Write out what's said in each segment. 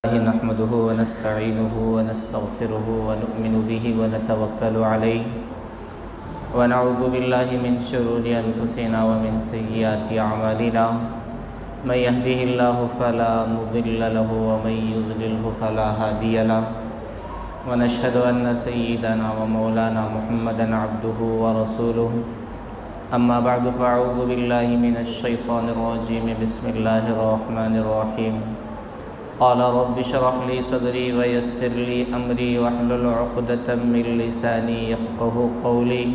نحمده ونستعينه ونستغفره ونؤمن به ونتوكل عليه ونعوذ بالله من شرور أنفسنا ومن سيئات أعمالنا من يهده الله فلا مضل له ومن يضلله فلا هادي له ونشهد أن سيدنا ومولانا محمدا عبده ورسوله أما بعد فأعوذ بالله من الشيطان الرجيم بسم الله الرحمن الرحيم قال رب اشرح لي صدري ويسر لي أمري واحلل عقدة من لساني يفقهوا قولي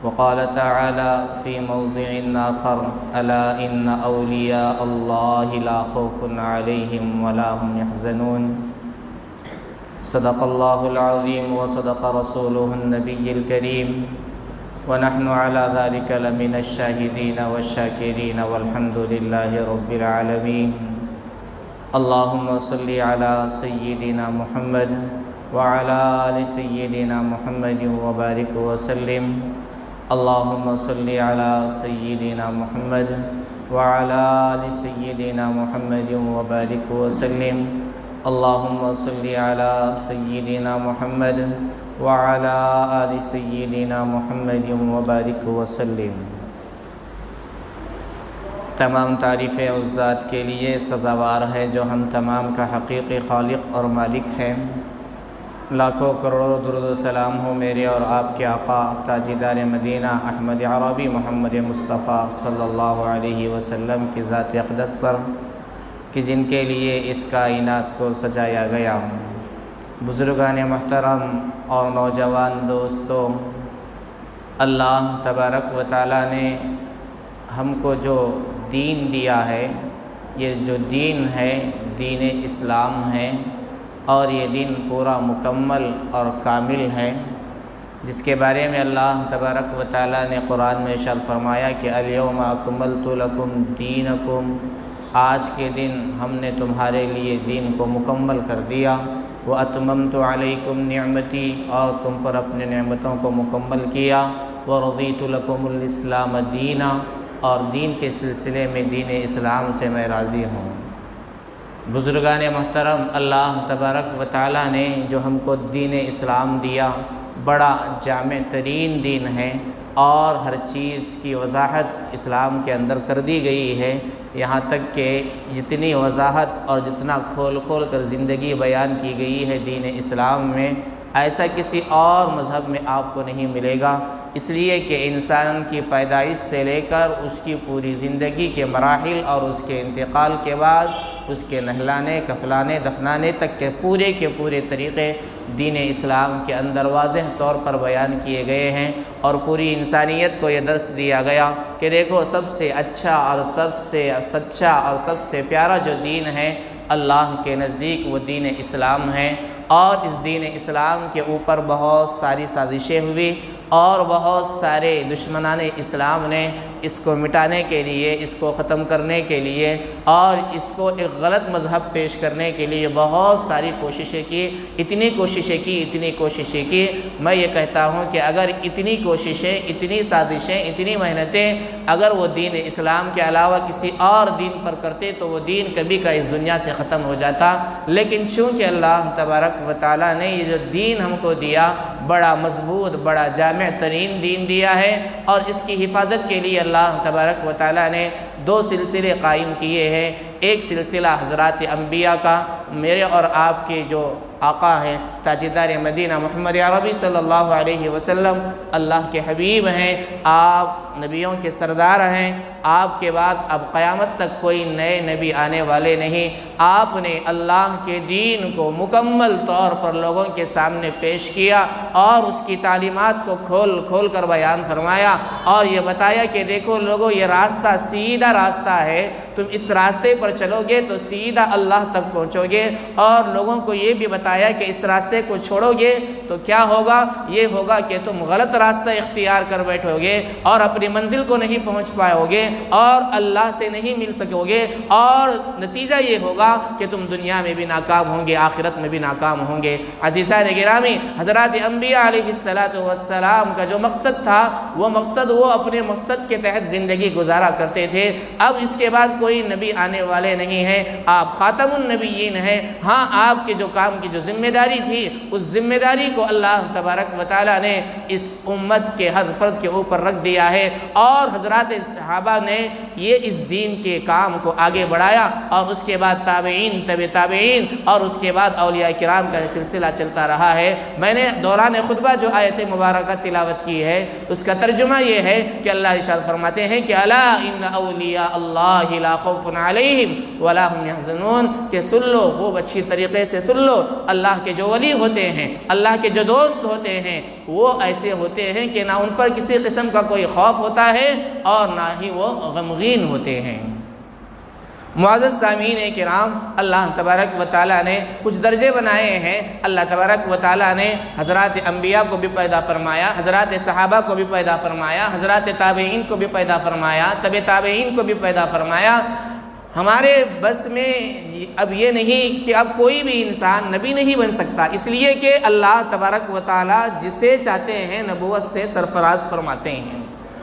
وقال تعالى في موضع آخر ألا إن أولياء الله لا خوف عليهم ولا هم يحزنون صدق الله العظيم وصدق رسوله النبي الكريم ونحن على ذلك لمن الشاهدين والشاكرين والحمد لله رب العالمين اللهم صل على سيدنا محمد وعلى آل سيدنا محمد وبارك وسلم اللهم صل على سيدنا محمد وعلى آل سيدنا محمد وبارك وسلم اللهم صل على سيدنا محمد وعلى آل سيدنا محمد وبارك وسلم۔ تمام تعریفیں اس ذات کے لیے سزاوار ہے جو ہم تمام کا حقیقی خالق اور مالک ہے۔ لاکھوں کروڑوں درود و سلام ہو میرے اور آپ کے آقا تاجدار مدینہ احمد عربی محمد مصطفیٰ صلی اللہ علیہ وسلم کی ذات اقدس پر کہ جن کے لیے اس کائنات کو سجایا گیا۔ بزرگان محترم اور نوجوان دوستوں، اللہ تبارک و تعالیٰ نے ہم کو جو دین دیا ہے، یہ جو دین ہے دین اسلام ہے، اور یہ دین پورا مکمل اور کامل ہے، جس کے بارے میں اللہ تبارک و تعالیٰ نے قرآن میں ارشاد فرمایا کہ الیوم اکملت لکم دینکم، آج کے دن ہم نے تمہارے لیے دین کو مکمل کر دیا، واتممت علیکم نعمتی، اور تم پر اپنے نعمتوں کو مکمل کیا، ورضیت لکم الاسلام دینا، اور دین کے سلسلے میں دین اسلام سے میں راضی ہوں۔ بزرگان محترم، اللہ تبارک و تعالیٰ نے جو ہم کو دین اسلام دیا بڑا جامع ترین دین ہے، اور ہر چیز کی وضاحت اسلام کے اندر کر دی گئی ہے، یہاں تک کہ جتنی وضاحت اور جتنا کھول کھول کر زندگی بیان کی گئی ہے دین اسلام میں، ایسا کسی اور مذہب میں آپ کو نہیں ملے گا، اس لیے کہ انسان کی پیدائش سے لے کر اس کی پوری زندگی کے مراحل اور اس کے انتقال کے بعد اس کے نہلانے کفلانے دفنانے تک کے پورے طریقے دین اسلام کے اندر واضح طور پر بیان کیے گئے ہیں، اور پوری انسانیت کو یہ درس دیا گیا کہ دیکھو سب سے اچھا اور سب سے سچا اور سب سے پیارا جو دین ہے اللہ کے نزدیک وہ دین اسلام ہے، اور اس دین اسلام کے اوپر بہت ساری سازشیں ہوئی، اور بہت سارے دشمنان اسلام نے اس کو مٹانے کے لیے، اس کو ختم کرنے کے لیے، اور اس کو ایک غلط مذہب پیش کرنے کے لیے بہت ساری کوششیں کی، اتنی کوششیں کی، میں یہ کہتا ہوں کہ اگر اتنی کوششیں، اتنی سازشیں، اتنی محنتیں اگر وہ دین اسلام کے علاوہ کسی اور دین پر کرتے تو وہ دین کبھی کا اس دنیا سے ختم ہو جاتا، لیکن چونکہ اللہ تبارک و تعالیٰ نے یہ جو دین ہم کو دیا بڑا مضبوط، بڑا جامع ترین دین دیا ہے، اور اس کی حفاظت کے لیے اللہ تبارک و تعالیٰ نے دو سلسلے قائم کیے ہیں۔ ایک سلسلہ حضرات انبیاء کا، میرے اور آپ کے جو آقا ہیں تاجدار مدینہ محمد عربی صلی اللہ علیہ وسلم اللہ کے حبیب ہیں، آپ نبیوں کے سردار ہیں، آپ کے بعد اب قیامت تک کوئی نئے نبی آنے والے نہیں، آپ نے اللہ کے دین کو مکمل طور پر لوگوں کے سامنے پیش کیا، اور اس کی تعلیمات کو کھول کھول کر بیان فرمایا، اور یہ بتایا کہ دیکھو لوگوں یہ راستہ سیدھا راستہ ہے، تم اس راستے پر چلو گے تو سیدھا اللہ تک پہنچو گے، اور لوگوں کو یہ بھی بتایا کہ اس راستے کو چھوڑو گے تو کیا ہوگا، یہ ہوگا کہ تم غلط راستہ اختیار کر بیٹھو گے اور اپنی منزل کو نہیں پہنچ پاؤ گے اور اللہ سے نہیں مل سکو گے، اور نتیجہ یہ ہوگا کہ تم دنیا میں بھی ناکام ہوں گے، آخرت میں بھی ناکام ہوں گے۔ عزیزان گرامی، حضرات انبیاء علیہ السلام کا جو مقصد تھا وہ مقصد وہ اپنے مقصد کے تحت زندگی گزارا کرتے تھے۔ اب اس کے بعد کوئی نبی آنے والے نہیں ہیں، آپ خاتم النبیین ہیں۔ ہاں آپ کے جو کام کی جو ذمہ داری تھی، اس ذمہ داری کو اللہ تبارک و تعالیٰ نے اس امت کے ہر فرد کے اوپر رکھ دیا ہے، اور حضرات صحابہ نے یہ اس دین کے کام کو آگے بڑھایا، اور اس کے بعد تابعین، تبع تابعین، اور اس کے بعد اولیاء کرام کا سلسلہ چلتا رہا ہے۔ میں نے دوران خطبہ جو آیت مبارکہ تلاوت کی ہے، اس کا ترجمہ یہ ہے کہ اللہ ارشاد فرماتے ہیں کہ الا ان اولیاء اللہ لا خوف علیہم ولا هم يحزنون، کہ سن لو، خوب اچھی طریقے سے سن لو، اللہ کے جو ولی ہوتے ہیں، اللہ کے جو دوست ہوتے ہیں، وہ ایسے ہوتے ہیں کہ نہ ان پر کسی قسم کا کوئی خوف ہوتا ہے اور نہ ہی وہ غمگین ہوتے ہیں۔ معزز سامعین کرام، اللہ تبارک و تعالیٰ نے کچھ درجے بنائے ہیں۔ اللہ تبارک و تعالیٰ نے حضرات انبیاء کو بھی پیدا فرمایا، حضرات صحابہ کو بھی پیدا فرمایا، حضرات تابعین کو بھی پیدا فرمایا، تبع تابعین کو بھی پیدا فرمایا۔ ہمارے بس میں اب یہ نہیں کہ اب کوئی بھی انسان نبی نہیں بن سکتا، اس لیے کہ اللہ تبارک و تعالیٰ جسے چاہتے ہیں نبوت سے سرفراز فرماتے ہیں،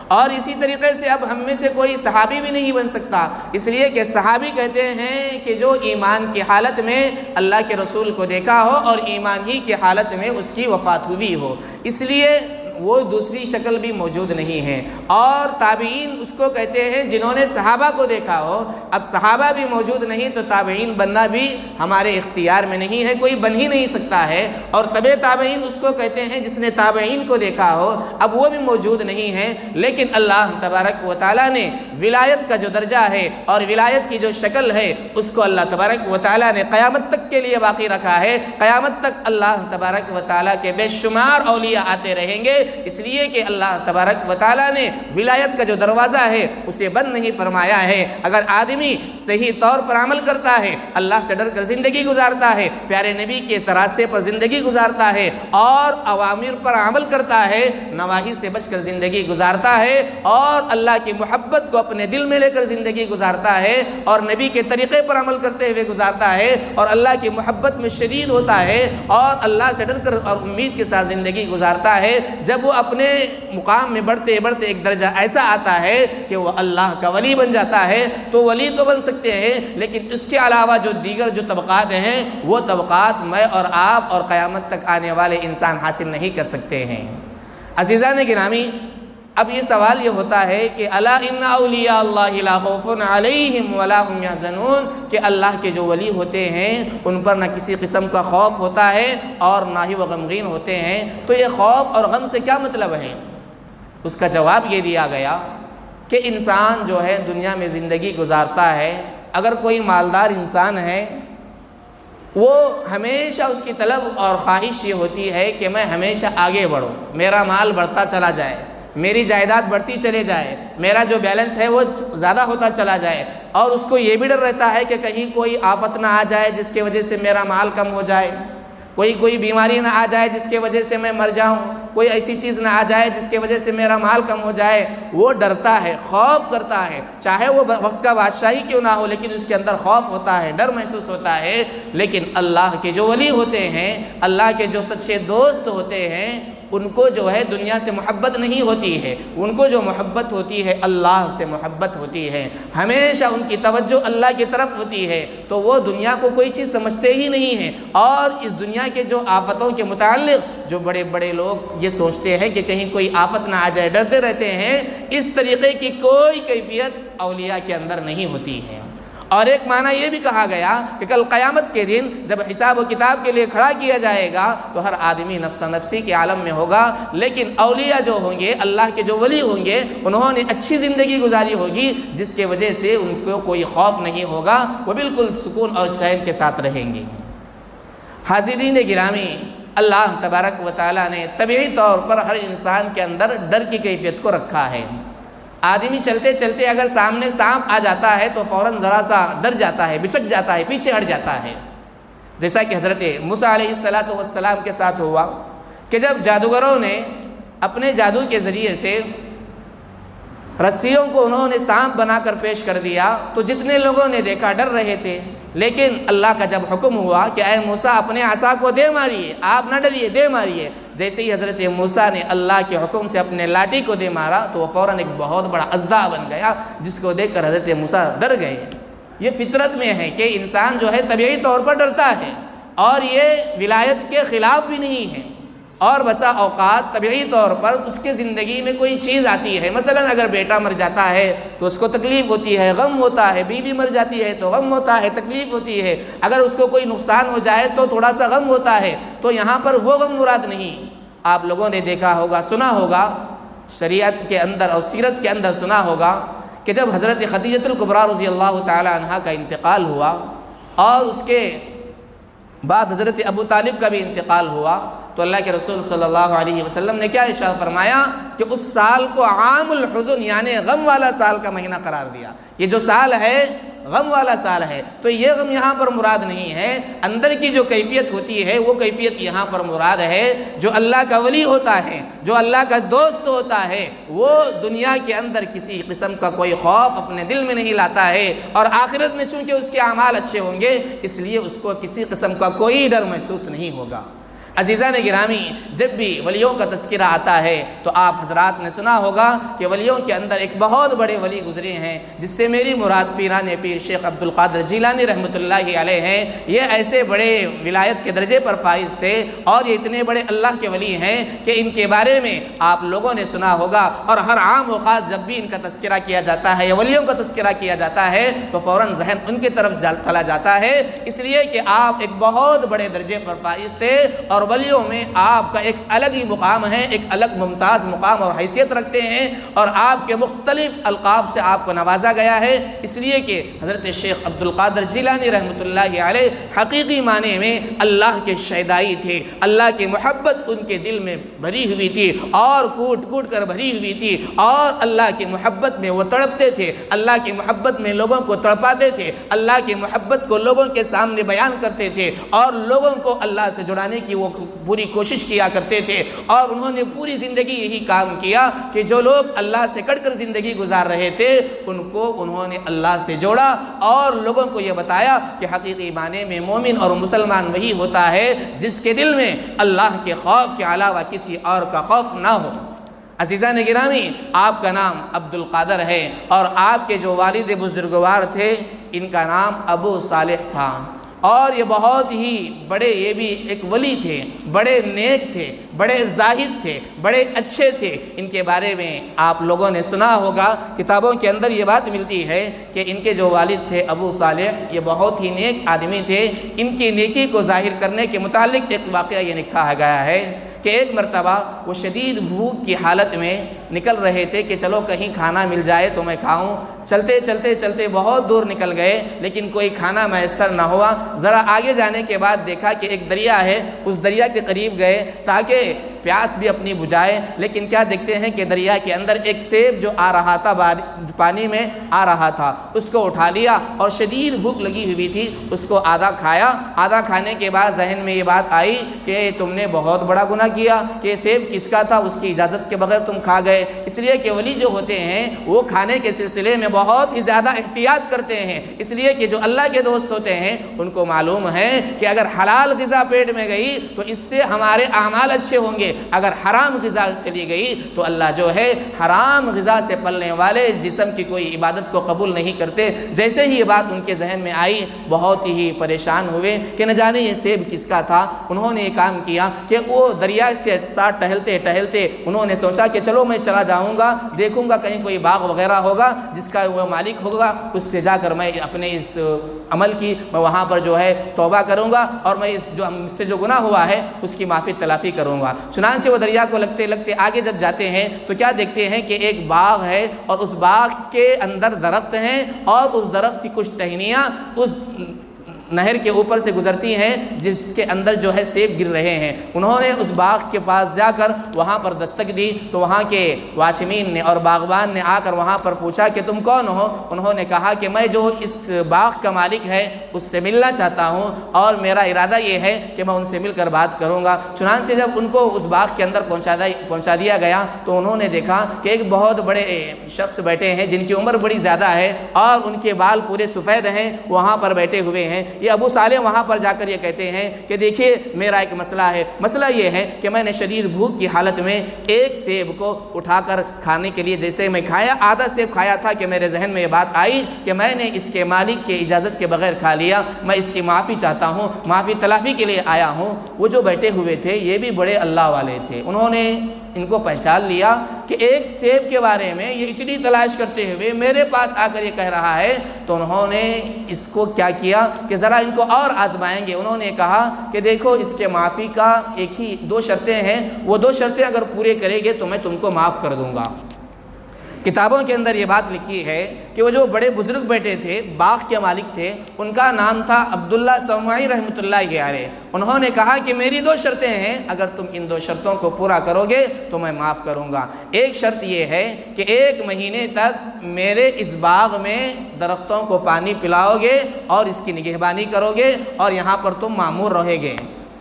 اور اسی طریقے سے اب ہم میں سے کوئی صحابی بھی نہیں بن سکتا، اس لیے کہ صحابی کہتے ہیں کہ جو ایمان کی حالت میں اللہ کے رسول کو دیکھا ہو اور ایمان ہی کی حالت میں اس کی وفات ہوئی ہو، اس لیے وہ دوسری شکل بھی موجود نہیں ہے۔ اور تابعین اس کو کہتے ہیں جنہوں نے صحابہ کو دیکھا ہو، اب صحابہ بھی موجود نہیں تو تابعین بننا بھی ہمارے اختیار میں نہیں ہے، کوئی بن ہی نہیں سکتا ہے۔ اور تبع تابعین اس کو کہتے ہیں جس نے تابعین کو دیکھا ہو، اب وہ بھی موجود نہیں ہے۔ لیکن اللہ تبارک و تعالیٰ نے ولایت کا جو درجہ ہے اور ولایت کی جو شکل ہے، اس کو اللہ تبارک و تعالیٰ نے قیامت تک کے لیے باقی رکھا ہے۔ قیامت تک اللہ تبارک و تعالیٰ کے بے شمار اولیاء آتے رہیں گے، اس لیے کہ اللہ تبارک و تعالیٰ نے ولایت کا جو دروازہ ہے اسے بند نہیں فرمایا ہے۔ اگر آدمی صحیح طور پر عمل کرتا ہے، اللہ سے ڈر کر زندگی گزارتا ہے، پیارے نبی کے راستے پر زندگی گزارتا ہے، اور اوامر پر عمل کرتا ہے، نواہی سے بچ کر زندگی گزارتا ہے، اور اللہ کی محبت کو اپنے دل میں لے کر زندگی گزارتا ہے، اور نبی کے طریقے پر عمل کرتے ہوئے گزارتا ہے، اور اللہ کی محبت میں شدید ہوتا ہے، اور اللہ سے ڈر کر اور امید کے ساتھ زندگی گزارتا ہے، جب وہ اپنے مقام میں بڑھتے بڑھتے ایک درجہ ایسا آتا ہے کہ وہ اللہ کا ولی بن جاتا ہے، تو ولی تو بن سکتے ہیں، لیکن اس کے علاوہ جو دیگر جو طبقات ہیں، وہ طبقات میں اور آپ اور قیامت تک آنے والے انسان حاصل نہیں کر سکتے ہیں۔ عزیزان گرامی، اب یہ سوال یہ ہوتا ہے کہ الا ان اولیاء اللہ لا خوف علیہم ولا هم يحزنون، کہ اللہ کے جو ولی ہوتے ہیں ان پر نہ کسی قسم کا خوف ہوتا ہے اور نہ ہی وہ غمگین ہوتے ہیں۔ تو یہ خوف اور غم سے کیا مطلب ہے؟ اس کا جواب یہ دیا گیا کہ انسان جو ہے دنیا میں زندگی گزارتا ہے، اگر کوئی مالدار انسان ہے، وہ ہمیشہ اس کی طلب اور خواہش یہ ہوتی ہے کہ میں ہمیشہ آگے بڑھوں، میرا مال بڑھتا چلا جائے، میری جائیداد بڑھتی چلے جائے، میرا جو بیلنس ہے وہ زیادہ ہوتا چلا جائے، اور اس کو یہ بھی ڈر رہتا ہے کہ کہیں کوئی آفت نہ آ جائے جس کی وجہ سے میرا مال کم ہو جائے، کوئی بیماری نہ آ جائے جس کی وجہ سے میں مر جاؤں، کوئی ایسی چیز نہ آ جائے جس کی وجہ سے میرا مال کم ہو جائے۔ وہ ڈرتا ہے، خوف کرتا ہے، چاہے وہ وقت کا بادشاہی کیوں نہ ہو، لیکن اس کے اندر خوف ہوتا ہے، ڈر محسوس ہوتا ہے۔ لیکن اللہ کے جو ولی ہوتے ہیں، اللہ کے جو سچے دوست ہوتے ہیں، ان کو جو ہے دنیا سے محبت نہیں ہوتی ہے، ان کو جو محبت ہوتی ہے اللہ سے محبت ہوتی ہے، ہمیشہ ان کی توجہ اللہ کی طرف ہوتی ہے، تو وہ دنیا کو کوئی چیز سمجھتے ہی نہیں ہیں۔ اور اس دنیا کے جو آفتوں کے متعلق جو بڑے بڑے لوگ یہ سوچتے ہیں کہ کہیں کوئی آفت نہ آ جائے، ڈرتے رہتے ہیں، اس طریقے کی کوئی کیفیت اولیاء کے اندر نہیں ہوتی ہے۔ اور ایک معنی یہ بھی کہا گیا کہ کل قیامت کے دن جب حساب و کتاب کے لیے کھڑا کیا جائے گا تو ہر آدمی نفس نفسی کے عالم میں ہوگا، لیکن اولیاء جو ہوں گے، اللہ کے جو ولی ہوں گے، انہوں نے اچھی زندگی گزاری ہوگی جس کی وجہ سے ان کو کوئی خوف نہیں ہوگا، وہ بالکل سکون اور چین کے ساتھ رہیں گے۔ حاضرین گرامی، اللہ تبارک و تعالیٰ نے طبعی طور پر ہر انسان کے اندر ڈر کی کیفیت کو رکھا ہے۔ آدمی چلتے چلتے اگر سامنے سانپ آ جاتا ہے تو فوراً ذرا سا ڈر جاتا ہے، بچک جاتا ہے، پیچھے ہٹ جاتا ہے، جیسا کہ حضرت موسیٰ علیہ السلام کے ساتھ ہوا کہ جب جادوگروں نے اپنے جادو کے ذریعے سے رسیوں کو انہوں نے سانپ بنا کر پیش کر دیا تو جتنے لوگوں نے دیکھا ڈر رہے تھے، لیکن اللہ کا جب حکم ہوا کہ اے موسیٰ اپنے عصا کو دے ماریے، آپ نہ ڈریے، دے ماریے، جیسے ہی حضرت موسیٰ نے اللہ کے حکم سے اپنے لاٹھی کو دے مارا تو وہ فوراً ایک بہت بڑا اژدہا بن گیا، جس کو دیکھ کر حضرت موسیٰ ڈر گئے۔ یہ فطرت میں ہے کہ انسان جو ہے طبعی طور پر ڈرتا ہے، اور یہ ولایت کے خلاف بھی نہیں ہے، اور بسا اوقات طبعی طور پر اس کے زندگی میں کوئی چیز آتی ہے، مثلا اگر بیٹا مر جاتا ہے تو اس کو تکلیف ہوتی ہے، غم ہوتا ہے، بیوی مر جاتی ہے تو غم ہوتا ہے، تکلیف ہوتی ہے، اگر اس کو کوئی نقصان ہو جائے تو تھوڑا سا غم ہوتا ہے، تو یہاں پر وہ غم مراد نہیں۔ آپ لوگوں نے دیکھا ہوگا، سنا ہوگا، شریعت کے اندر اور سیرت کے اندر سنا ہوگا کہ جب حضرت خدیجہ الکبریٰ رضی اللہ تعالی عنہا کا انتقال ہوا اور اس کے بعد حضرت ابو طالب کا بھی انتقال ہوا، تو اللہ کے رسول صلی اللہ علیہ وسلم نے کیا ارشاد فرمایا کہ اس سال کو عام الحزن یعنی غم والا سال کا مہینہ قرار دیا۔ یہ جو سال ہے غم والا سال ہے، تو یہ غم یہاں پر مراد نہیں ہے، اندر کی جو کیفیت ہوتی ہے وہ کیفیت یہاں پر مراد ہے۔ جو اللہ کا ولی ہوتا ہے، جو اللہ کا دوست ہوتا ہے، وہ دنیا کے اندر کسی قسم کا کوئی خوف اپنے دل میں نہیں لاتا ہے، اور آخرت میں چونکہ اس کے اعمال اچھے ہوں گے اس لیے اس کو کسی قسم کا کوئی ڈر محسوس نہیں ہوگا۔ عزیزان گرامی، جب بھی ولیوں کا تذکرہ آتا ہے تو آپ حضرات نے سنا ہوگا کہ ولیوں کے اندر ایک بہت بڑے ولی گزرے ہیں، جس سے میری مراد پیران پیر شیخ عبدالقادر جیلانی رحمتllahi علیہ ہیں۔ یہ ایسے بڑے ولایت کے درجے پر فائز تھے، اور یہ اتنے بڑے اللہ کے ولی ہیں کہ ان کے بارے میں آپ لوگوں نے سنا ہوگا، اور ہر عام و خاص جب بھی ان کا تذکرہ کیا جاتا ہے یا ولیوں کا تذکرہ کیا جاتا ہے تو فوراً ذہن ان کی طرف چلا جاتا ہے، اس لیے کہ آپ ایک بہت بڑے درجے پر فائز تھے، اور ولیوں میں آپ کا ایک الگ ہی مقام ہے، ایک الگ ممتاز مقام اور حیثیت رکھتے ہیں، اور آپ کے مختلف القاب سے آپ کو نوازا گیا ہے، اس لیے کہ حضرت شیخ عبدالقادر جیلانی رحمتllahi علیہ حقیقی معنی میں اللہ کے شیدائی تھے، اللہ کی محبت ان کے دل میں بھری ہوئی تھی، اور کوٹ کوٹ کر بھری ہوئی تھی، اور اللہ کی محبت میں وہ تڑپتے تھے، اللہ کی محبت میں لوگوں کو تڑپاتے تھے، اللہ کی محبت کو لوگوں کے سامنے بیان کرتے تھے، اور لوگوں کو اللہ سے جڑانے کی وہ پوری کوشش کیا کرتے تھے، اور انہوں نے پوری زندگی یہی کام کیا کہ جو لوگ اللہ سے کٹ کر زندگی گزار رہے تھے ان کو انہوں نے اللہ سے جوڑا، اور لوگوں کو یہ بتایا کہ حقیقی معنی میں مومن اور مسلمان وہی ہوتا ہے جس کے دل میں اللہ کے خوف کے علاوہ کسی اور کا خوف نہ ہو۔ عزیزان گرامی، آپ کا نام عبدالقادر ہے، اور آپ کے جو والد بزرگوار تھے ان کا نام ابو صالح تھا، اور یہ بہت ہی بڑے، یہ بھی ایک ولی تھے، بڑے نیک تھے، بڑے زاہد تھے، بڑے اچھے تھے۔ ان کے بارے میں آپ لوگوں نے سنا ہوگا، کتابوں کے اندر یہ بات ملتی ہے کہ ان کے جو والد تھے ابو صالح، یہ بہت ہی نیک آدمی تھے۔ ان کی نیکی کو ظاہر کرنے کے متعلق ایک واقعہ یہ لکھا گیا ہے کہ ایک مرتبہ وہ شدید بھوک کی حالت میں نکل رہے تھے کہ چلو کہیں کھانا مل جائے تو میں کھاؤں۔ چلتے چلتے چلتے بہت دور نکل گئے لیکن کوئی کھانا میسر نہ ہوا۔ ذرا آگے جانے کے بعد دیکھا کہ ایک دریا ہے، اس دریا کے قریب گئے تاکہ پیاس بھی اپنی بجھائے، لیکن کیا دیکھتے ہیں کہ دریا کے اندر ایک سیب جو آ رہا تھا، پانی میں آ رہا تھا، اس کو اٹھا لیا، اور شدید بھوک لگی ہوئی تھی، اس کو آدھا کھایا۔ آدھا کھانے کے بعد ذہن میں یہ بات آئی کہ تم نے بہت بڑا گناہ کیا، کہ یہ سیب کس کا تھا، اس کی اجازت کے بغیر تم کھا گئے۔ اس لیے کہ ولی جو ہوتے ہیں وہ کھانے کے سلسلے میں بہت ہی زیادہ احتیاط کرتے ہیں، اس لیے کہ جو اللہ کے دوست ہوتے ہیں ان کو معلوم ہے کہ اگر حلال غذا پیٹ میں گئی تو اس سے ہمارے اعمال اچھے ہوں گے، اگر حرام غذا چلی گئی تو اللہ جو ہے حرام غذا سے پلنے والے جسم کی کوئی عبادت کو قبول نہیں کرتے۔ جیسے ہی یہ بات ان کے ذہن میں آئی بہت ہی پریشان ہوئے کہ نہ جانے یہ سیب کس کا تھا۔ انہوں نے یہ کام کیا کہ وہ دریا کے ساتھ ٹہلتے ٹہلتے انہوں نے سوچا کہ چلو میں چلا جاؤں گا، دیکھوں گا کہیں کوئی باغ وغیرہ ہوگا جس کا وہ مالک ہوگا، اس سے جا کر میں اپنے اس عمل کی میں وہاں پر جو ہے توبہ کروں گا، اور میں اس سے جو گناہ ہوا ہے اس کی معافی تلافی کروں گا۔ چنانچہ وہ دریا کو لگتے لگتے آگے جب جاتے ہیں تو کیا دیکھتے ہیں کہ ایک باغ ہے، اور اس باغ کے اندر درخت ہیں، اور اس درخت کی کچھ ٹہنیاں اس نہر کے اوپر سے گزرتی ہیں جس کے اندر جو ہے سیب گر رہے ہیں۔ انہوں نے اس باغ کے پاس جا کر وہاں پر دستک دی تو وہاں کے واشمین نے اور باغبان نے آ کر وہاں پر پوچھا کہ تم کون ہو؟ انہوں نے کہا کہ میں جو اس باغ کا مالک ہے اس سے ملنا چاہتا ہوں، اور میرا ارادہ یہ ہے کہ میں ان سے مل کر بات کروں گا۔ چنانچہ جب ان کو اس باغ کے اندر پہنچا دیا گیا تو انہوں نے دیکھا کہ ایک بہت بڑے شخص بیٹھے ہیں جن کی عمر بڑی زیادہ ہے، اور ان کے بال پورے سفید ہیں، وہاں پر بیٹھے ہوئے ہیں۔ یہ ابو صالح وہاں پر جا کر یہ کہتے ہیں کہ دیکھیے میرا ایک مسئلہ ہے، مسئلہ یہ ہے کہ میں نے شدید بھوک کی حالت میں ایک سیب کو اٹھا کر کھانے کے لیے جیسے میں کھایا، آدھا سیب کھایا تھا کہ میرے ذہن میں یہ بات آئی کہ میں نے اس کے مالک کے اجازت کے بغیر کھا لیا، میں اس کی معافی چاہتا ہوں، معافی تلافی کے لیے آیا ہوں۔ وہ جو بیٹھے ہوئے تھے یہ بھی بڑے اللہ والے تھے، انہوں نے ان کو پہچان لیا کہ ایک سیب کے بارے میں یہ اتنی تلاش کرتے ہوئے میرے پاس آ کر یہ کہہ رہا ہے، تو انہوں نے اس کو کیا کیا کہ ذرا ان کو اور آزمائیں گے۔ انہوں نے کہا کہ دیکھو اس کے معافی کا ایک ہی 2 شرطیں ہیں، وہ 2 شرطیں اگر پورے کرے گے تو میں تم کو معاف کر دوں گا۔ کتابوں کے اندر یہ بات لکھی ہے کہ وہ جو بڑے بزرگ بیٹے تھے، باغ کے مالک تھے، ان کا نام تھا عبداللہ سومعی رحمۃ اللہ علیہ۔ انہوں نے کہا کہ میری 2 شرطیں ہیں، اگر تم ان 2 شرطوں کو پورا کرو گے تو میں معاف کروں گا۔ ایک شرط یہ ہے کہ 1 مہینے تک میرے اس باغ میں درختوں کو پانی پلاؤ گے اور اس کی نگہبانی کرو گے اور یہاں پر تم مامور رہو گے۔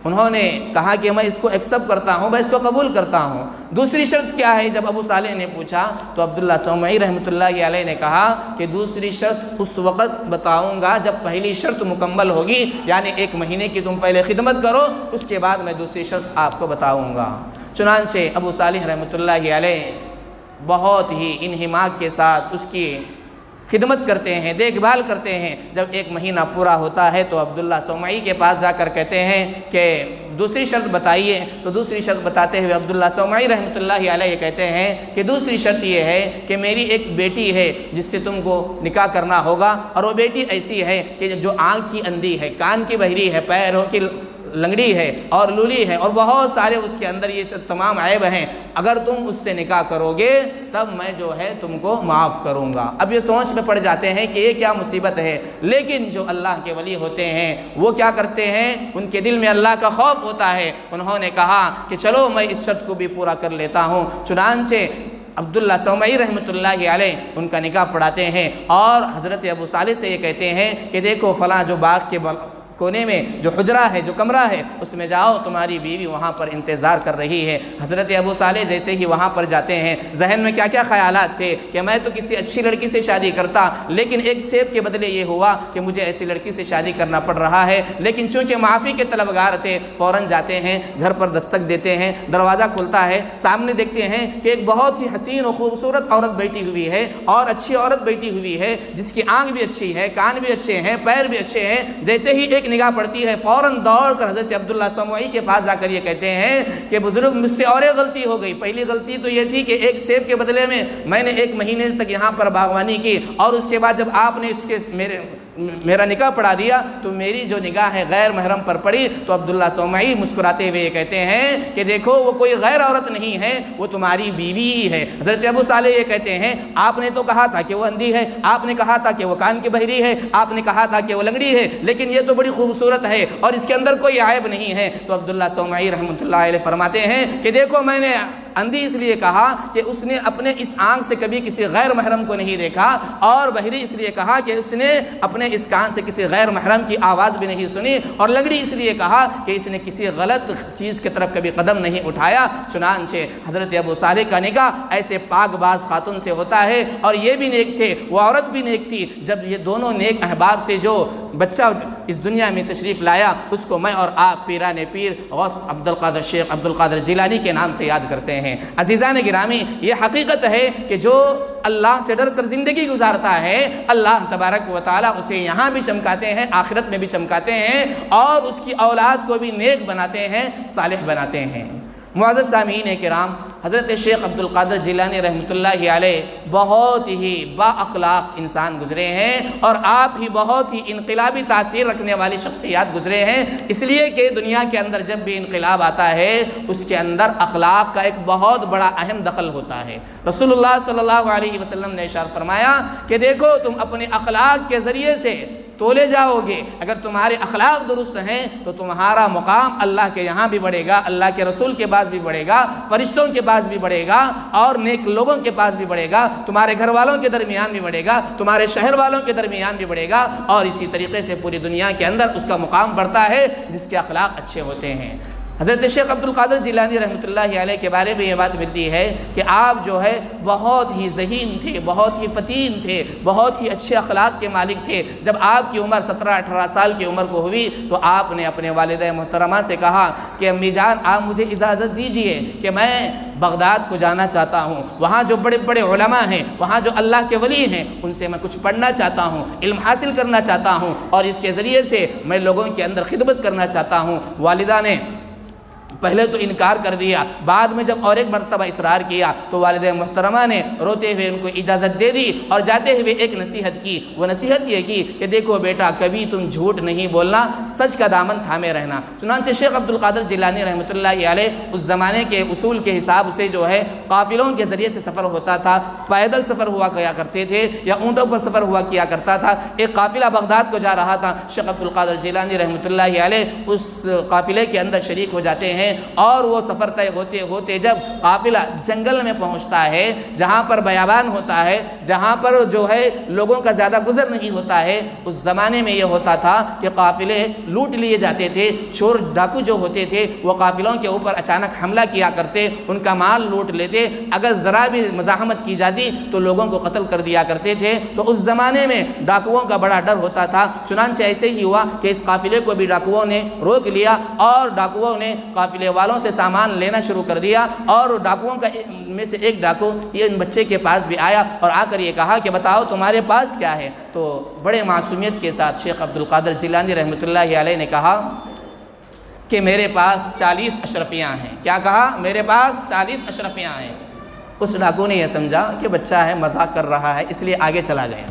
انہوں نے کہا کہ میں اس کو ایکسپٹ کرتا ہوں، میں اس کو قبول کرتا ہوں۔ دوسری شرط کیا ہے؟ جب ابو صالح نے پوچھا تو عبداللہ سومعی رحمۃ اللہ علیہ نے کہا کہ دوسری شرط اس وقت بتاؤں گا جب پہلی شرط مکمل ہوگی، یعنی 1 مہینے کی تم پہلے خدمت کرو، اس کے بعد میں دوسری شرط آپ کو بتاؤں گا۔ چنانچہ ابو صالح رحمۃ اللہ علیہ بہت ہی انہماک کے ساتھ اس کی خدمت کرتے ہیں، دیکھ بھال کرتے ہیں۔ جب 1 مہینہ پورا ہوتا ہے تو عبداللہ سومعی کے پاس جا کر کہتے ہیں کہ دوسری شرط بتائیے، تو دوسری شرط بتاتے ہوئے عبداللہ سومعی رحمۃ اللہ علیہ کہتے ہیں کہ دوسری شرط یہ ہے کہ میری ایک بیٹی ہے جس سے تم کو نکاح کرنا ہوگا، اور وہ بیٹی ایسی ہے کہ جو آنکھ کی اندھی ہے، کان کی بہری ہے، پیروں کی لنگڑی ہے اور لولی ہے اور بہت سارے اس کے اندر یہ تمام عیب ہیں، اگر تم اس سے نکاح کرو گے تب میں جو ہے تم کو معاف کروں گا۔ اب یہ سوچ میں پڑ جاتے ہیں کہ یہ کیا مصیبت ہے، لیکن جو اللہ کے ولی ہوتے ہیں وہ کیا کرتے ہیں، ان کے دل میں اللہ کا خوف ہوتا ہے۔ انہوں نے کہا کہ چلو میں اس شرط کو بھی پورا کر لیتا ہوں۔ چنانچہ عبداللہ سومعی رحمۃ اللہ علیہ ان کا نکاح پڑھاتے ہیں اور حضرت ابو صالح سے یہ کہتے ہیں کہ دیکھو فلاں جو باغ کے کونے میں جو حجرہ ہے، جو کمرہ ہے، اس میں جاؤ، تمہاری بیوی وہاں پر انتظار کر رہی ہے۔ حضرت ابو صالح جیسے ہی وہاں پر جاتے ہیں، ذہن میں کیا کیا خیالات تھے کہ میں تو کسی اچھی لڑکی سے شادی کرتا، لیکن ایک سیب کے بدلے یہ ہوا کہ مجھے ایسی لڑکی سے شادی کرنا پڑ رہا ہے۔ لیکن چونکہ معافی کے طلبگار تھے، فوراً جاتے ہیں، گھر پر دستک دیتے ہیں، دروازہ کھلتا ہے، سامنے دیکھتے ہیں کہ ایک بہت ہی حسین و خوبصورت عورت بیٹھی ہوئی ہے اور اچھی عورت بیٹھی ہوئی ہے جس کی آنکھ بھی اچھی ہے، کان بھی اچھے ہیں، پیر بھی اچھے ہیں۔ جیسے ہی ایک نگاہ پڑتی ہے فوراً دوڑ کر حضرت عبداللہ سومعی کے پاس جا کر یہ کہتے ہیں کہ بزرگ مجھ سے اور ایک غلطی ہو گئی۔ پہلی غلطی تو یہ تھی کہ ایک سیب کے بدلے میں نے 1 مہینے تک یہاں پر باغبانی کی، اور اس کے بعد جب آپ نے اس کے میرا نکاح پڑھا دیا تو میری جو نگاہ ہے غیر محرم پر پڑی۔ تو عبداللہ سومعی مسکراتے ہوئے یہ کہتے ہیں کہ دیکھو وہ کوئی غیر عورت نہیں ہے، وہ تمہاری بیوی ہی ہے۔ حضرت ابو صالح یہ کہتے ہیں آپ نے تو کہا تھا کہ وہ اندھی ہے، آپ نے کہا تھا کہ وہ کان کی بہری ہے، آپ نے کہا تھا کہ وہ لنگڑی ہے، لیکن یہ تو بڑی خوبصورت ہے اور اس کے اندر کوئی عیب نہیں ہے۔ تو عبداللہ سومعی رحمۃ اللہ علیہ فرماتے ہیں کہ دیکھو میں نے اندھی اس لیے کہا کہ اس نے اپنے اس آنکھ سے کبھی کسی غیر محرم کو نہیں دیکھا، اور بہری اس لیے کہا کہ اس نے اپنے اس کان سے کسی غیر محرم کی آواز بھی نہیں سنی، اور لنگڑی اس لیے کہا کہ اس نے کسی غلط چیز کی طرف کبھی قدم نہیں اٹھایا۔ چنانچہ حضرت ابو صالح کا نکاح ایسے پاک باز خاتون سے ہوتا ہے، اور یہ بھی نیک تھے، وہ عورت بھی نیک تھی۔ جب یہ دونوں نیک احباب سے جو بچہ اس دنیا میں تشریف لایا، اس کو میں اور آپ پیران پیر غوث عبدالقادر شیخ عبدالقادر جیلانی کے نام سے یاد کرتے ہیں۔ عزیزان گرامی، یہ حقیقت ہے کہ جو اللہ سے ڈر کر زندگی گزارتا ہے، اللہ تبارک و تعالیٰ اسے یہاں بھی چمکاتے ہیں، آخرت میں بھی چمکاتے ہیں، اور اس کی اولاد کو بھی نیک بناتے ہیں، صالح بناتے ہیں۔ معزز سامعین کرام، حضرت شیخ عبدالقادر جیلانی رحمۃ اللہ علیہ بہت ہی با اخلاق انسان گزرے ہیں، اور آپ ہی بہت ہی انقلابی تاثیر رکھنے والی شخصیات گزرے ہیں، اس لیے کہ دنیا کے اندر جب بھی انقلاب آتا ہے اس کے اندر اخلاق کا ایک بہت بڑا اہم دخل ہوتا ہے۔ رسول اللہ صلی اللہ علیہ وسلم نے ارشاد فرمایا کہ دیکھو تم اپنے اخلاق کے ذریعے سے تولے جاؤ گے، اگر تمہارے اخلاق درست ہیں تو تمہارا مقام اللہ کے یہاں بھی بڑھے گا، اللہ کے رسول کے پاس بھی بڑھے گا، فرشتوں کے پاس بھی بڑھے گا، اور نیک لوگوں کے پاس بھی بڑھے گا، تمہارے گھر والوں کے درمیان بھی بڑھے گا، تمہارے شہر والوں کے درمیان بھی بڑھے گا، اور اسی طریقے سے پوری دنیا کے اندر اس کا مقام بڑھتا ہے جس کے اخلاق اچھے ہوتے ہیں۔ حضرت شیخ عبدالقادر جیلانی رحمتllahi علیہ کے بارے میں یہ بات ملتی ہے کہ آپ جو ہے بہت ہی ذہین تھے، بہت ہی فتین تھے، بہت ہی اچھے اخلاق کے مالک تھے۔ جب آپ کی عمر 17-18 سال کی عمر کو ہوئی تو آپ نے اپنے والدہ محترمہ سے کہا کہ امی جان آپ مجھے اجازت دیجئے کہ میں بغداد کو جانا چاہتا ہوں، وہاں جو بڑے بڑے علماء ہیں، وہاں جو اللہ کے ولی ہیں، ان سے میں کچھ پڑھنا چاہتا ہوں، علم حاصل کرنا چاہتا ہوں، اور اس کے ذریعے سے میں لوگوں کے اندر خدمت کرنا چاہتا ہوں۔ والدہ نے پہلے تو انکار کر دیا، بعد میں جب اور ایک مرتبہ اصرار کیا تو والدہ محترمہ نے روتے ہوئے ان کو اجازت دے دی، اور جاتے ہوئے ایک نصیحت کی۔ وہ نصیحت یہ کی کہ دیکھو بیٹا، کبھی تم جھوٹ نہیں بولنا، سچ کا دامن تھامے رہنا۔ چنانچہ شیخ عبدالقادر جیلانی رحمتllahi علیہ اس زمانے کے اصول کے حساب سے جو ہے قافلوں کے ذریعے سے سفر ہوتا تھا، پیدل سفر ہوا کیا کرتے تھے یا اونٹوں پر سفر ہوا کیا کرتا تھا۔ ایک قافلہ بغداد کو جا رہا تھا، شیخ عبدالقادر جیلانی رحمتllahi علیہ اس قافلے کے اندر شریک ہو جاتے ہیں، اور وہ سفر طے ہوتے ہوتے جب قافلہ جنگل میں پہنچتا ہے، جہاں پر بیابان ہوتا ہے، جہاں پر جو ہے لوگوں کا زیادہ گزر نہیں ہوتا ہے، اس زمانے میں یہ ہوتا تھا کہ قافلے لوٹ لیے جاتے تھے۔ چور ڈاکو جو ہوتے تھے وہ قافلوں کے اوپر اچانک حملہ کیا کرتے، ان کا مال لوٹ لیتے، اگر ذرا بھی مزاحمت کی جاتی تو لوگوں کو قتل کر دیا کرتے تھے۔ تو اس زمانے میں ڈاکوؤں کا بڑا ڈر ہوتا تھا۔ چنانچہ ایسے ہی ہوا کہ اس قافلے کو بھی ڈاکوؤں نے روک لیا، اور ڈاکوؤں نے قافلے والوں سے سامان لینا شروع کر دیا، اور ڈاکوؤں کا میں سے ایک ڈاکو یہ ان بچے کے پاس بھی آیا اور آ کر یہ کہا کہ بتاؤ تمہارے پاس کیا ہے؟ تو بڑے معصومیت کے ساتھ شیخ عبدالقادر جیلانی رحمتllahi علیہ نے کہا کہ میرے پاس 40 اشرفیاں ہیں۔ کیا کہا؟ میرے پاس 40 اشرفیاں ہیں۔ اس ڈاکو نے یہ سمجھا کہ بچہ ہے، مذاق کر رہا ہے، اس لیے آگے چلا گیا۔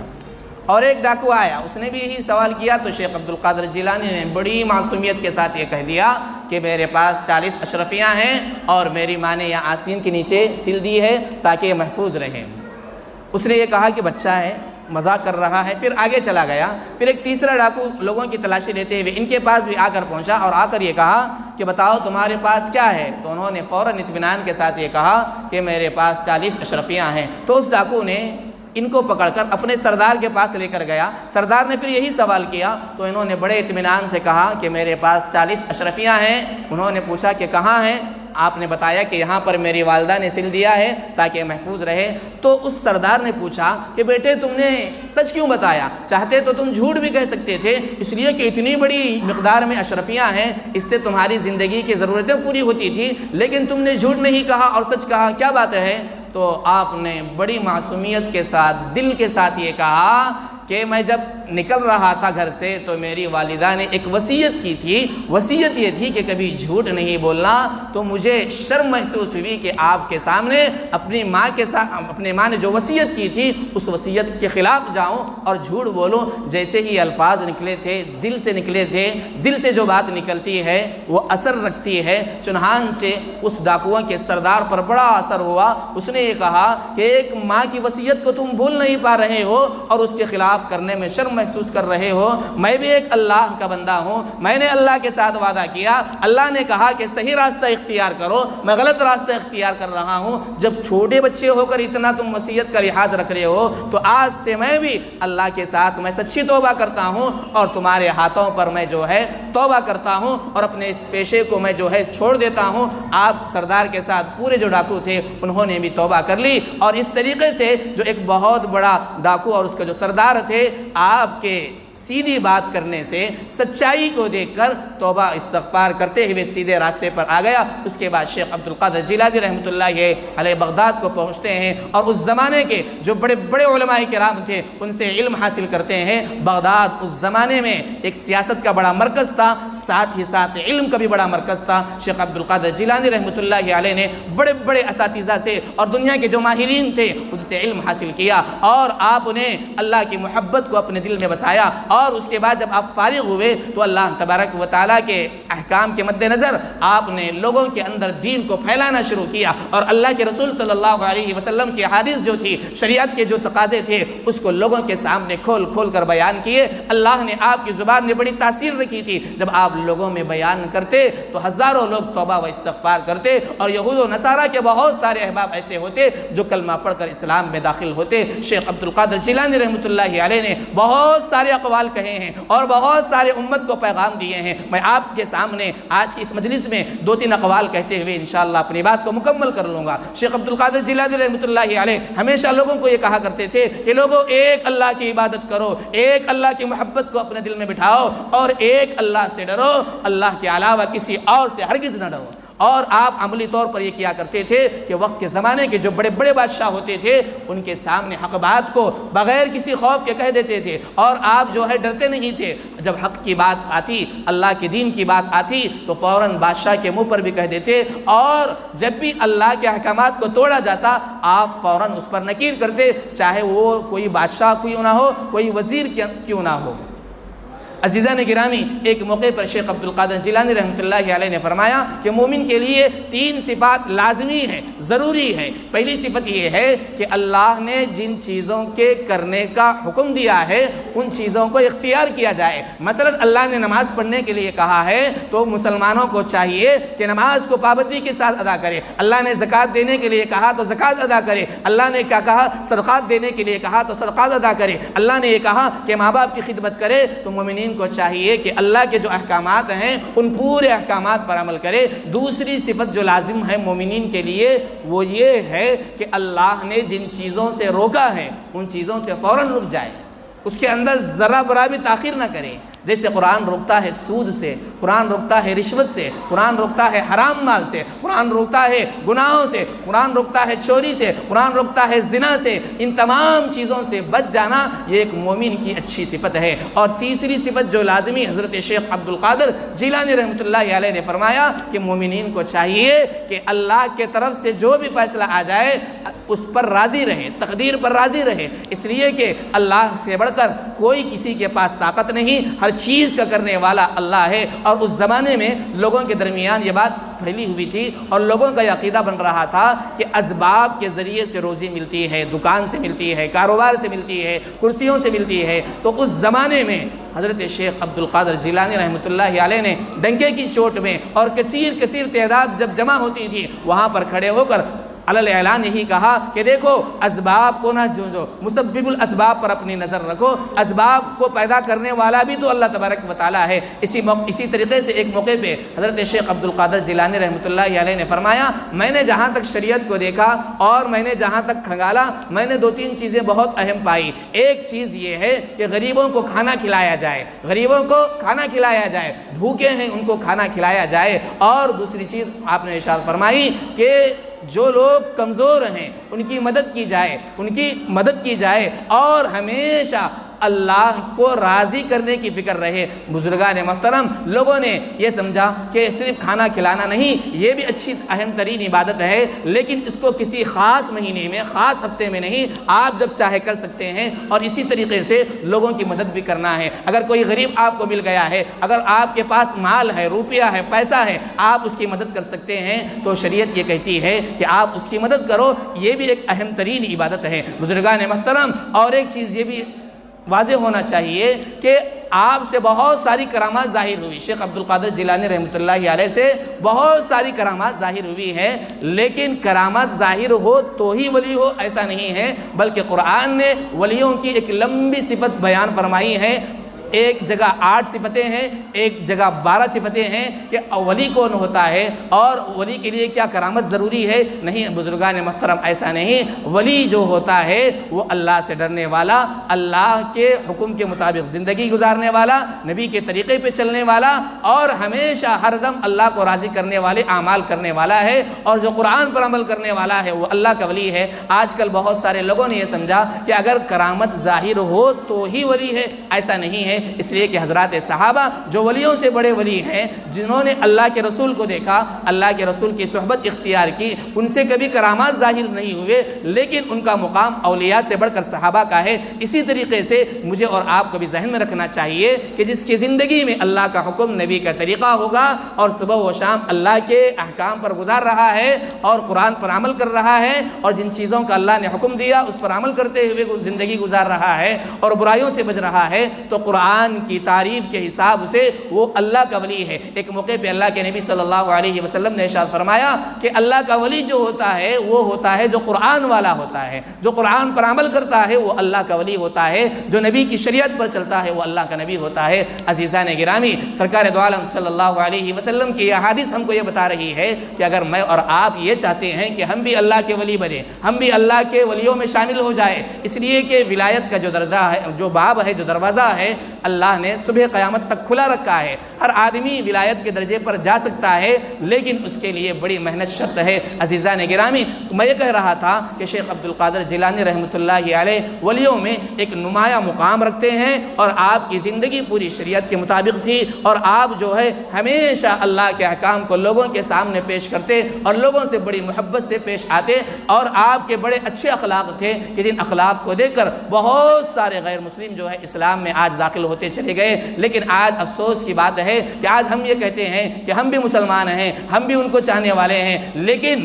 اور ایک ڈاکو آیا، اس نے بھی یہی سوال کیا، تو شیخ عبدالقادر جیلانی نے بڑی معصومیت کے ساتھ یہ کہہ دیا کہ میرے پاس 40 اشرفیاں ہیں، اور میری ماں نے یہاں آستین کے نیچے سل دی ہے تاکہ یہ محفوظ رہے۔ اس نے یہ کہا کہ بچہ ہے، مذاق کر رہا ہے، پھر آگے چلا گیا۔ پھر ایک تیسرا ڈاکو لوگوں کی تلاشی لیتے ہوئے ان کے پاس بھی آ کر پہنچا، اور آ کر یہ کہا کہ بتاؤ تمہارے پاس کیا ہے؟ تو انہوں نے فوراً اطمینان کے ساتھ یہ کہا کہ میرے پاس 40 اشرفیاں ہیں۔ تو اس ڈاکو نے ان کو پکڑ کر اپنے سردار کے پاس لے کر گیا۔ سردار نے پھر یہی سوال کیا، تو انہوں نے بڑے اطمینان سے کہا کہ میرے پاس 40 اشرفیاں ہیں۔ انہوں نے پوچھا کہ کہاں ہیں؟ آپ نے بتایا کہ یہاں پر میری والدہ نے سل دیا ہے تاکہ محفوظ رہے۔ تو اس سردار نے پوچھا کہ بیٹے تم نے سچ کیوں بتایا؟ چاہتے تو تم جھوٹ بھی کہہ سکتے تھے، اس لیے کہ اتنی بڑی مقدار میں اشرفیاں ہیں، اس سے تمہاری زندگی کی ضرورتیں پوری ہوتی تھی، لیکن تم نے جھوٹ نہیں کہا اور سچ کہا، کیا بات ہے؟ تو آپ نے بڑی معصومیت کے ساتھ، دل کے ساتھ یہ کہا کہ میں جب نکل رہا تھا گھر سے تو میری والدہ نے ایک وصیت کی تھی، وصیت یہ تھی کہ کبھی جھوٹ نہیں بولنا، تو مجھے شرم محسوس ہوئی کہ آپ کے سامنے اپنی ماں کے ساتھ، اپنے ماں نے جو وصیت کی تھی اس وصیت کے خلاف جاؤں اور جھوٹ بولوں۔ جیسے ہی الفاظ نکلے تھے، دل سے نکلے تھے، دل سے جو بات نکلتی ہے وہ اثر رکھتی ہے۔ چنانچہ اس ڈاکوؤں کے سردار پر بڑا اثر ہوا۔ اس نے یہ کہا کہ ایک ماں کی وصیت کو تم بھول نہیں پا رہے ہو اور اس کے خلاف کرنے میں شرم محسوس کر رہے ہو۔ میں بھی ایک اللہ کا بندہ ہوں، میں نے اللہ کے ساتھ وعدہ کیا، اللہ نے کہا کہ صحیح راستہ اختیار کرو، میں غلط راستہ اختیار کر رہا ہوں۔ جب چھوٹے بچے ہو کر اتنا تم وصیت کا لحاظ رکھ رہے ہو تو آج سے میں بھی اللہ کے ساتھ میں سچی توبہ کرتا ہوں اور تمہارے ہاتھوں پر میں جو ہے توبہ کرتا ہوں اور اپنے اس پیشے کو میں جو ہے چھوڑ دیتا ہوں۔ آپ سردار کے ساتھ پورے جو ڈاکو تھے انہوں نے بھی توبہ کر لی، اور اس طریقے سے جو ایک بہت بڑا ڈاکو اور اس کا جو سردار تھے، آپ کے سیدھی بات کرنے سے، سچائی کو دیکھ کر توبہ استغفار کرتے ہوئے سیدھے راستے پر آ گیا۔ اس کے بعد شیخ عبدالقادر جیلانی رحمتllahi علیہ بغداد کو پہنچتے ہیں اور اس زمانے کے جو بڑے بڑے علماء کرام تھے ان سے علم حاصل کرتے ہیں۔ بغداد اس زمانے میں ایک سیاست کا بڑا مرکز تھا، ساتھ ہی ساتھ علم کا بھی بڑا مرکز تھا۔ شیخ عبدالقادر جیلانی رحمتllahi علیہ نے بڑے بڑے اساتذہ سے اور دنیا کے جو ماہرین تھے ان سے علم حاصل کیا، اور آپ نے اللہ کی محبت کو اپنے دل میں بسایا، اور اس کے بعد جب آپ فارغ ہوئے تو اللہ تبارک و تعالیٰ کے احکام کے مد نظر آپ نے لوگوں کے اندر دین کو پھیلانا شروع کیا، اور اللہ کے رسول صلی اللہ علیہ وسلم کی حدیث جو تھی، شریعت کے جو تقاضے تھے، اس کو لوگوں کے سامنے کھول کھول کر بیان کیے۔ اللہ نے آپ کی زبان میں بڑی تاثیر رکھی تھی، جب آپ لوگوں میں بیان کرتے تو ہزاروں لوگ توبہ و استغفار کرتے، اور یہود و نصارہ کے بہت سارے احباب ایسے ہوتے جو کلمہ پڑھ کر اسلام میں داخل ہوتے۔ شیخ عبدالقادر جیلانی رحمتllahi علیہ نے بہت سارے اقوال کہے ہیں اور بہت سارے امت کو پیغام دیے ہیں. میں آپ کے سامنے آج کی اس مجلس میں 2-3 اقوال کہتے ہوئے انشاءاللہ اپنی بات کو مکمل کر لوں گا. شیخ عبدالقادر جیلانی رحمۃ اللہ علیہ ہمیشہ لوگوں کو یہ کہا کرتے تھے کہ لوگوں ایک اللہ کی عبادت کرو, ایک اللہ کی محبت کو اپنے دل میں بٹھاؤ اور ایک اللہ سے ڈرو, اللہ کے علاوہ کسی اور سے ہرگز نہ ڈرو. اور آپ عملی طور پر یہ کیا کرتے تھے کہ وقت کے زمانے کے جو بڑے بڑے بادشاہ ہوتے تھے ان کے سامنے حق بات کو بغیر کسی خوف کے کہہ دیتے تھے, اور آپ جو ہے ڈرتے نہیں تھے. جب حق کی بات آتی, اللہ کے دین کی بات آتی تو فوراً بادشاہ کے منہ پر بھی کہہ دیتے, اور جب بھی اللہ کے احکامات کو توڑا جاتا آپ فوراً اس پر نکیر کرتے, چاہے وہ کوئی بادشاہ کیوں نہ ہو, کوئی وزیر کیوں نہ ہو. عزیزان گرامی, ایک موقع پر شیخ عبدالقادر جیلانی رحمۃ اللہ علیہ نے فرمایا کہ مومن کے لیے 3 صفات لازمی ہیں, ضروری ہے. پہلی صفت یہ ہے کہ اللہ نے جن چیزوں کے کرنے کا حکم دیا ہے ان چیزوں کو اختیار کیا جائے. مثلا اللہ نے نماز پڑھنے کے لیے کہا ہے تو مسلمانوں کو چاہیے کہ نماز کو پابندی کے ساتھ ادا کرے. اللہ نے زکوٰۃ دینے کے لیے کہا تو زکوٰۃ ادا کرے. اللہ نے کیا کہا, صدقات دینے کے لیے کہا تو صدقات ادا کرے. اللہ نے یہ کہا کہ ماں باپ کی خدمت کرے تو مومنین کو چاہیے کہ اللہ کے جو احکامات ہیں ان پورے احکامات پر عمل کرے. دوسری صفت جو لازم ہے مومنین کے لیے وہ یہ ہے کہ اللہ نے جن چیزوں سے روکا ہے ان چیزوں سے فوراً رک جائے, اس کے اندر ذرا برا بھی تاخیر نہ کرے. جیسے قرآن روکتا ہے سود سے, قرآن روکتا ہے رشوت سے, قرآن روکتا ہے حرام مال سے, قرآن روکتا ہے گناہوں سے, قرآن روکتا ہے چوری سے, قرآن روکتا ہے زنا سے. ان تمام چیزوں سے بچ جانا یہ ایک مومن کی اچھی صفت ہے. اور تیسری صفت جو لازمی حضرت شیخ عبدالقادر جیلانی رحمۃ اللہ علیہ نے فرمایا کہ مومنین کو چاہیے کہ اللہ کے طرف سے جو بھی فیصلہ آ جائے اس پر راضی رہے, تقدیر پر راضی رہے, اس لیے کہ اللہ سے بڑھ کر کوئی کسی کے پاس طاقت نہیں, ہر چیز کا کرنے والا اللہ ہے. اور اس زمانے میں لوگوں کے درمیان یہ بات پھیلی ہوئی تھی اور لوگوں کا یہ عقیدہ بن رہا تھا کہ اسباب کے ذریعے سے روزی ملتی ہے, دکان سے ملتی ہے, کاروبار سے ملتی ہے, کرسیوں سے ملتی ہے. تو اس زمانے میں حضرت شیخ عبدالقادر جیلانی رحمۃ اللہ علیہ نے ڈنکے کی چوٹ میں اور کثیر تعداد جب جمع ہوتی تھی وہاں پر کھڑے ہو کر علی اعلان یہی کہا کہ دیکھو اسباب کو نہ جو مسبب الاسباب پر اپنی نظر رکھو, اسباب کو پیدا کرنے والا بھی تو اللہ تبارک و تعالیٰ ہے. اسی طریقے سے ایک موقع پہ حضرت شیخ عبدالقادر جیلانی رحمۃ اللہ علیہ نے فرمایا میں نے جہاں تک شریعت کو دیکھا اور میں نے جہاں تک کھنگالا میں نے 2-3 چیزیں بہت اہم پائی. ایک چیز یہ ہے کہ غریبوں کو کھانا کھلایا جائے, غریبوں کو کھانا کھلایا جائے, بھوکے ہیں ان کو کھانا کھلایا جائے. اور دوسری چیز آپ نے ارشاد فرمائی کہ جو لوگ کمزور ہیں ان کی مدد کی جائے اور ہمیشہ اللہ کو راضی کرنے کی فکر رہے. بزرگان محترم, لوگوں نے یہ سمجھا کہ صرف کھانا کھلانا نہیں, یہ بھی اچھی اہم ترین عبادت ہے, لیکن اس کو کسی خاص مہینے میں, خاص ہفتے میں نہیں, آپ جب چاہے کر سکتے ہیں. اور اسی طریقے سے لوگوں کی مدد بھی کرنا ہے. اگر کوئی غریب آپ کو مل گیا ہے, اگر آپ کے پاس مال ہے, روپیہ ہے, پیسہ ہے, آپ اس کی مدد کر سکتے ہیں تو شریعت یہ کہتی ہے کہ آپ اس کی مدد کرو. یہ بھی ایک اہم ترین عبادت ہے بزرگان محترم. اور ایک چیز یہ بھی واضح ہونا چاہیے کہ آپ سے بہت ساری کرامات ظاہر ہوئی. شیخ عبدالقادر جیلانی رحمۃ اللہ علیہ سے بہت ساری کرامات ظاہر ہوئی ہے, لیکن کرامات ظاہر ہو تو ہی ولی ہو ایسا نہیں ہے, بلکہ قرآن نے ولیوں کی ایک لمبی صفت بیان فرمائی ہے. ایک جگہ 8 صفتیں ہیں, ایک جگہ 12 صفتیں ہیں کہ ولی کون ہوتا ہے اور ولی کے لیے کیا کرامت ضروری ہے. نہیں بزرگان محترم, ایسا نہیں. ولی جو ہوتا ہے وہ اللہ سے ڈرنے والا, اللہ کے حکم کے مطابق زندگی گزارنے والا, نبی کے طریقے پہ چلنے والا اور ہمیشہ ہر دم اللہ کو راضی کرنے والے اعمال کرنے والا ہے. اور جو قرآن پر عمل کرنے والا ہے وہ اللہ کا ولی ہے. آج کل بہت سارے لوگوں نے یہ سمجھا کہ اگر کرامت ظاہر ہو تو ہی ولی ہے, ایسا نہیں ہے. اس لیے کہ حضرات صحابہ جو ولیوں سے بڑے ولی ہیں, جنہوں نے اللہ کے رسول کو دیکھا, اللہ کے رسول کی صحبت اختیار کی, ان سے کبھی کرامات ظاہر نہیں ہوئے, لیکن ان کا مقام اولیاء سے بڑھ کر صحابہ کا ہے. اسی طریقے سے مجھے اور آپ کو بھی ذہن میں رکھنا چاہیے کہ جس کی زندگی میں اللہ کا حکم, نبی کا طریقہ ہوگا اور صبح و شام اللہ کے احکام پر گزار رہا ہے اور قرآن پر عمل کر رہا ہے اور جن چیزوں کا اللہ نے حکم دیا اس پر عمل کرتے ہوئے زندگی گزار رہا ہے اور برائیوں سے بچ رہا ہے, تو قرآن قرآن کی تعریف کے حساب سے وہ اللہ کا ولی ہے۔ ایک موقع پہ اللہ کے نبی صلی اللہ علیہ وسلم نے ارشاد فرمایا کہ اللہ کا ولی جو ہوتا ہے وہ ہوتا ہے جو قرآن والا ہوتا ہے، جو قرآن پر عمل کرتا ہے وہ اللہ کا ولی ہوتا ہے، جو نبی کی شریعت پر چلتا ہے وہ اللہ کا نبی ہوتا ہے۔ عزیزان گرامی، سرکار دو عالم صلی اللہ علیہ وسلم کی یہ حدیث ہم کو یہ بتا رہی ہے کہ اگر میں اور آپ یہ چاہتے ہیں کہ ہم بھی اللہ کے ولی بنے، ہم بھی اللہ کے ولیوں میں شامل ہو جائے، اس لیے کہ ولایت کا جو درجہ ہے، جو باب ہے، جو دروازہ ہے، اللہ نے صبح قیامت تک کھلا رکھا ہے۔ ہر آدمی ولایت کے درجے پر جا سکتا ہے، لیکن اس کے لیے بڑی محنت شرط ہے۔ عزیزان گرامی، میں یہ کہہ رہا تھا کہ شیخ عبدالقادر جیلانی رحمۃ اللہ علیہ ولیوں میں ایک نمایاں مقام رکھتے ہیں، اور آپ کی زندگی پوری شریعت کے مطابق تھی، اور آپ جو ہے ہمیشہ اللہ کے احکام کو لوگوں کے سامنے پیش کرتے اور لوگوں سے بڑی محبت سے پیش آتے، اور آپ کے بڑے اچھے اخلاق تھے کہ جن اخلاق کو دیکھ کر بہت سارے غیر مسلم جو ہے اسلام میں آج داخل ہوتے چلے گئے۔ لیکن آج افسوس کی بات ہے کہ آج ہم یہ کہتے ہیں کہ ہم بھی مسلمان ہیں، ہم بھی ان کو چاہنے والے ہیں، لیکن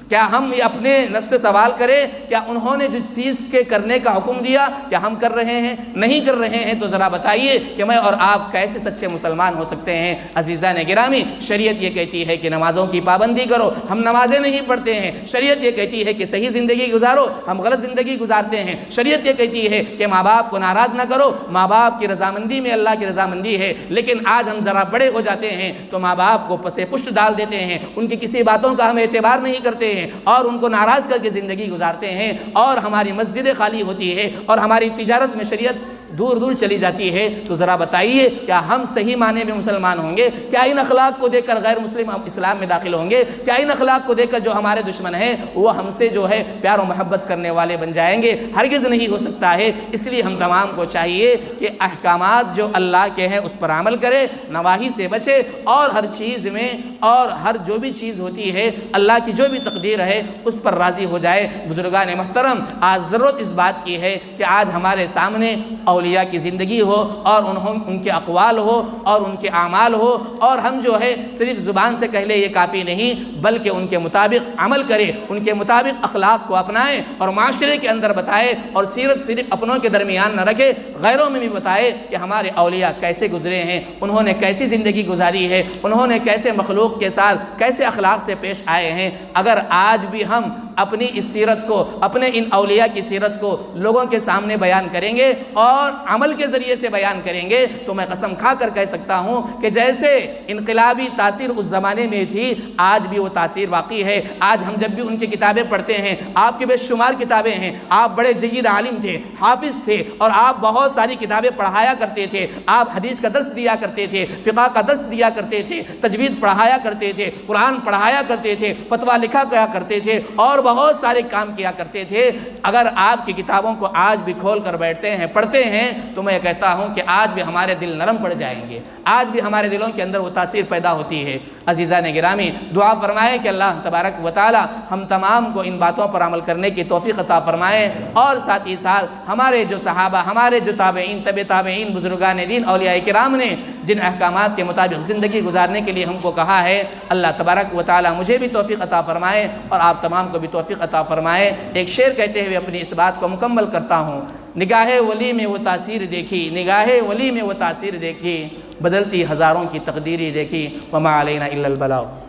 کیا ہم یہ اپنے نفس سے سوال کریں، کیا انہوں نے جس چیز کے کرنے کا حکم دیا کیا ہم کر رہے ہیں؟ نہیں کر رہے ہیں تو ذرا بتائیے کہ میں اور آپ کیسے سچے مسلمان ہو سکتے ہیں؟ عزیزان گرامی، شریعت یہ کہتی ہے کہ نمازوں کی پابندی کرو، ہم نمازیں نہیں پڑھتے ہیں۔ شریعت یہ کہتی ہے کہ صحیح زندگی گزارو، ہم غلط زندگی گزارتے ہیں۔ شریعت یہ کہتی ہے کہ ماں باپ کو ناراض نہ کرو، ماں باپ کی رضامندی میں اللہ کی رضامندی ہے، لیکن آج ہم ذرا بڑے ہو جاتے ہیں تو ماں باپ کو پسے پشت ڈال دیتے ہیں، ان کی کسی باتوں کا ہم اعتبار نہیں کرتے ہیں اور ان کو ناراض کر کے زندگی گزارتے ہیں، اور ہماری مسجدیں خالی ہوتی ہے اور ہماری تجارت میں شریعت دور دور چلی جاتی ہے۔ تو ذرا بتائیے کیا ہم صحیح معنی میں مسلمان ہوں گے؟ کیا ان اخلاق کو دیکھ کر غیر مسلم اسلام میں داخل ہوں گے؟ کیا ان اخلاق کو دیکھ کر جو ہمارے دشمن ہیں وہ ہم سے جو ہے پیار و محبت کرنے والے بن جائیں گے؟ ہرگز نہیں ہو سکتا ہے۔ اس لیے ہم تمام کو چاہیے کہ احکامات جو اللہ کے ہیں اس پر عمل کرے، نواہی سے بچے، اور ہر چیز میں اور ہر جو بھی چیز ہوتی ہے اللہ کی جو بھی تقدیر ہے اس پر راضی ہو جائے۔ بزرگان محترم، آج ضرورت اس بات کی ہے کہ آج ہمارے سامنے اولیاء کی زندگی ہو، اور ان کے اقوال ہو اور ان کے اعمال ہو، اور ہم جو ہے صرف زبان سے کہہ لے یہ کافی نہیں، بلکہ ان کے مطابق عمل کرے، ان کے مطابق اخلاق کو اپنائے اور معاشرے کے اندر بتائے، اور سیرت صرف اپنوں کے درمیان نہ رکھے، غیروں میں بھی بتائے کہ ہمارے اولیاء کیسے گزرے ہیں، انہوں نے کیسی زندگی گزاری ہے، انہوں نے کیسے مخلوق کے ساتھ کیسے اخلاق سے پیش آئے ہیں۔ اگر آج بھی ہم اپنی اس سیرت کو، اپنے ان اولیاء کی سیرت کو لوگوں کے سامنے بیان کریں گے اور عمل کے ذریعے سے بیان کریں گے، تو میں قسم کھا کر کہہ سکتا ہوں کہ جیسے انقلابی تاثیر اس زمانے میں تھی، آج بھی وہ تاثیر باقی ہے۔ آج ہم جب بھی ان کی کتابیں پڑھتے ہیں، آپ کے بے شمار کتابیں ہیں، آپ بڑے جید عالم تھے، حافظ تھے، اور آپ بہت ساری کتابیں پڑھایا کرتے تھے، آپ حدیث کا درس دیا کرتے تھے، فقہ کا درس دیا کرتے تھے، تجوید پڑھایا کرتے تھے، قرآن پڑھایا کرتے تھے، فتویٰ لکھا کیا کرتے تھے، اور بہت سارے کام کیا کرتے تھے۔ اگر آپ کی کتابوں کو آج بھی کھول کر بیٹھتے ہیں، پڑھتے ہیں، تو میں کہتا ہوں کہ آج بھی ہمارے دل نرم پڑ جائیں گے، آج بھی ہمارے دلوں کے اندر وہ تاثیر پیدا ہوتی ہے۔ عزیزان گرامی، دعا فرمائے کہ اللہ تبارک و تعالی ہم تمام کو ان باتوں پر عمل کرنے کی توفیق عطا فرمائے، اور ساتھ ہی ساتھ ہمارے جو صحابہ، ہمارے جو تابعین، تبع تابعین، بزرگان دین، اولیاء کرام نے جن احکامات کے مطابق زندگی گزارنے کے لیے ہم کو کہا ہے، اللہ تبارک و تعالی مجھے بھی توفیق عطا فرمائے اور آپ تمام کو بھی توفیق عطا فرمائے۔ ایک شعر کہتے ہوئے اپنی اس بات کو مکمل کرتا ہوں۔ نگاہ ولی میں وہ تاثیر دیکھی، نگاہ ولی میں وہ تاثیر دیکھی، بدلتی ہزاروں کی تقدیری دیکھی، وما علینا الا البلاغ۔